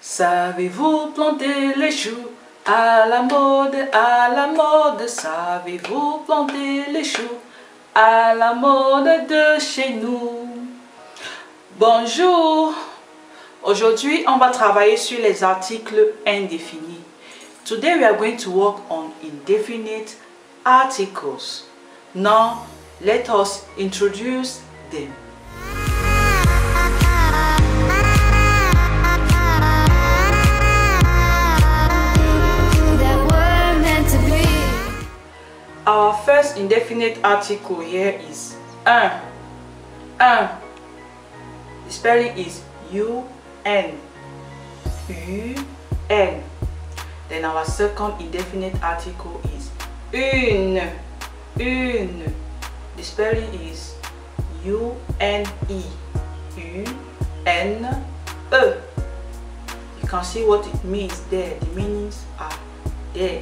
Savez-vous planter les choux? À la mode, savez-vous planter les choux? À la mode de chez nous. Bonjour! Aujourd'hui, on va travailler sur les articles indéfinis. Today we are going to work on indefinite articles. Now, let us introduce them. Our first indefinite article here is un. The spelling is U-N. U-N. Then our second indefinite article is une. Une. The spelling is U-N-E. U-N-E. You can see what it means there. The meanings are there.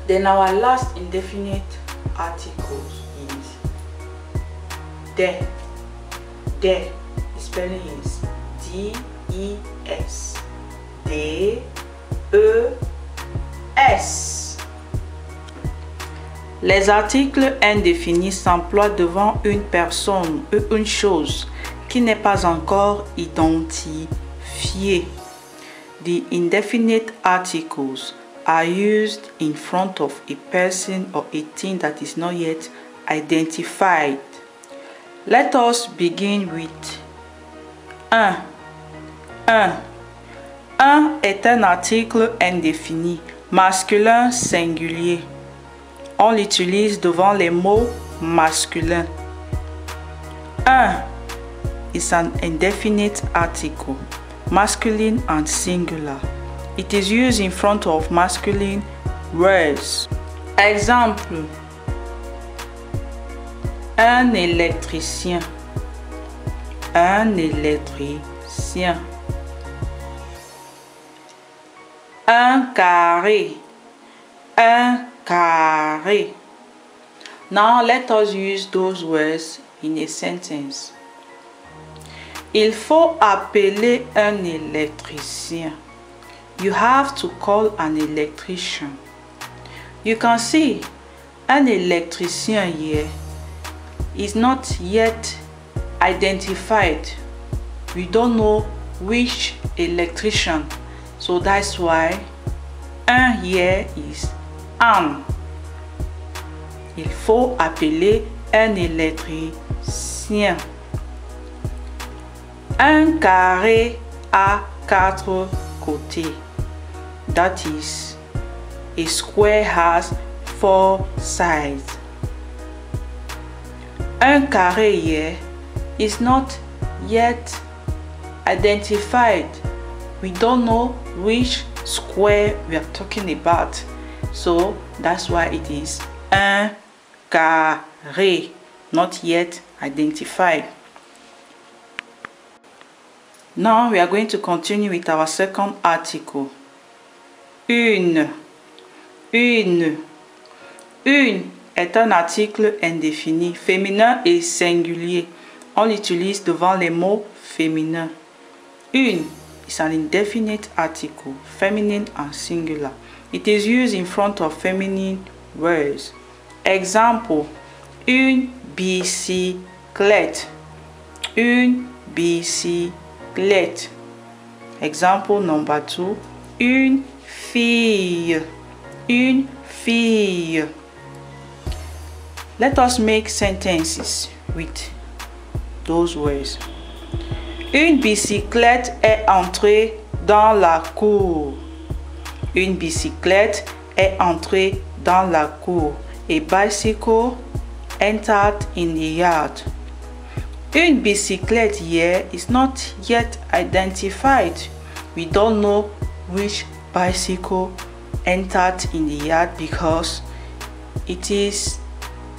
Then our last indefinite article is des. Des. The spelling is D-E-S. D-E-S. Les articles indéfinis s'emploient devant une personne ou une chose qui n'est pas encore identifiée. The indefinite articles are used in front of a person or a thing that is not yet identified. Let us begin with un. Un est un article indéfini, masculin singulier. On l'utilise devant les mots masculins. Un is an indefinite article, masculine and singular. It is used in front of masculine words. Exemple: un électricien. Un électricien. Un carré. Un carré. Now let us use those words in a sentence. Il faut appeler un électricien. You have to call an electrician. You can see an electrician here is not yet identified. We don't know which electrician, so that's why un here is un. Il faut appeler un électricien. Un carré a 4 côtés. That is, a square has 4 sides. Un carré here is not yet identified. We don't know which square we are talking about. So that's why it is un carré, not yet identified. Now we are going to continue with our second article. Une. Une. Une est un article indéfini, féminin et singulier. On l'utilise devant les mots féminins. Une is an indefinite article, feminine and singular. It is used in front of feminine words. Example: une bicyclette. Une bicyclette. Example number 2. Une fille. Une fille. Let us make sentences with those words. Une bicyclette est entrée dans la cour. Une bicyclette est entrée dans la cour. A bicycle entered in the yard. Une bicyclette here is not yet identified. We don't know which bicycle entered in the yard because it is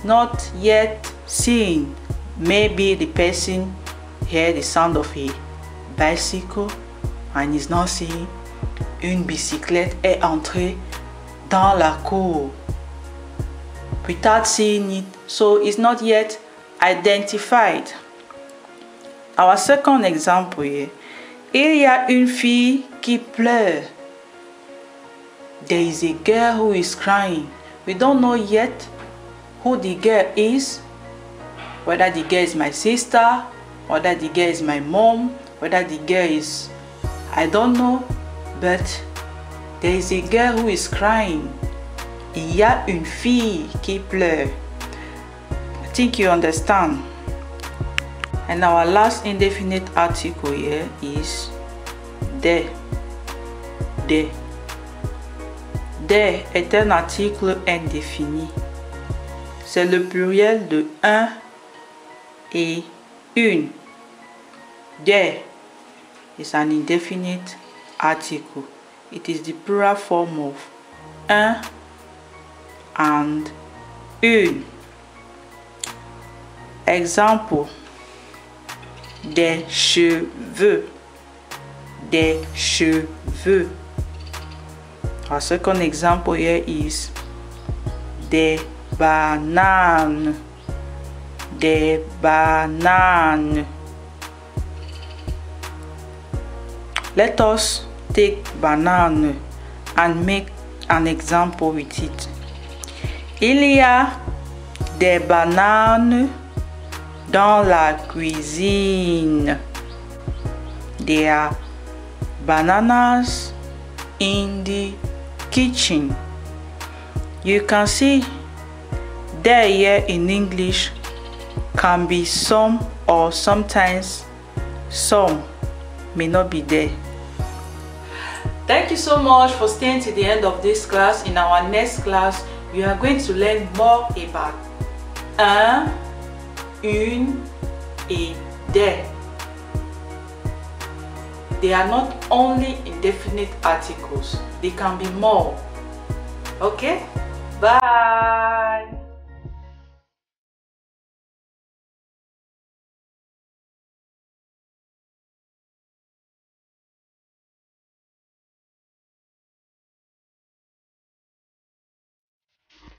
not yet seen. Maybe the person heard the sound of a bicycle and is not seeing une bicyclette est entrée dans la cour without seeing it, so it's not yet identified. Our second example here Il y a une fille qui pleure. There is a girl who is crying. We don't know yet who the girl is, whether the girl is my sister, whether the girl is my mom, whether the girl is, I don't know, but there is a girl who is crying. Il y a une fille qui pleure. I think you understand. And our last indefinite article here is de. De. De est un article indéfini. C'est le pluriel de un et une. De is an indefinite article. It is the plural form of un and une. Example: des cheveux. Des cheveux. Our second example here is des bananes. Des bananes. Let us take banane and make an example with it. Il y a des bananes dans la cuisine. There are bananas in the kitchen. You can see there here in English can be some, or sometimes some may not be there. Thank you so much for staying to the end of this class. In our next class, we are going to learn more about un, une et des. They are not only indefinite articles, they can be more. Okay? Bye!